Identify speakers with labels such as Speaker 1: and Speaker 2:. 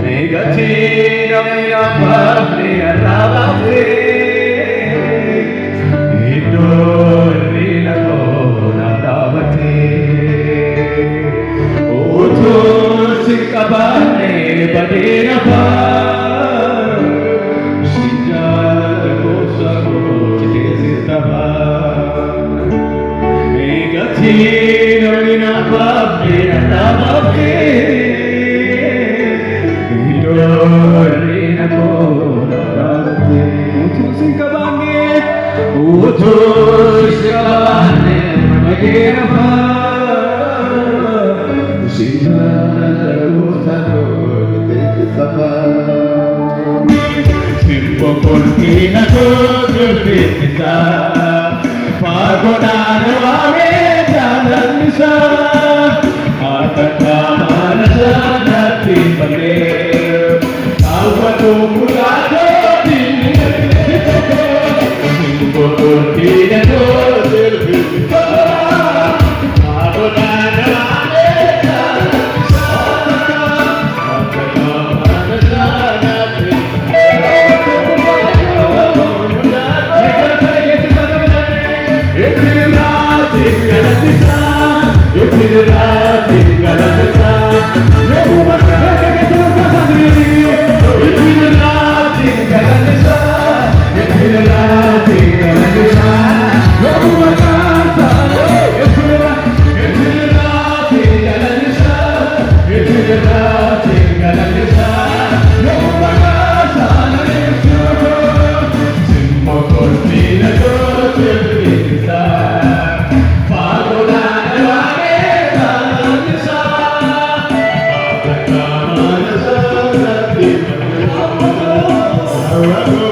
Speaker 1: Negatina mia patria lavate Idorina kona lavate Utur sikabane badena pa Sinjala kosa ko chitesitava Negatina mia patria lavate Idorina kona lavate Utur sikabane badena pa Simpo cortina corpita pagodana vavedanisa atakamana nati pale avatu mulajo Simpo cortina corpita pagodana All right.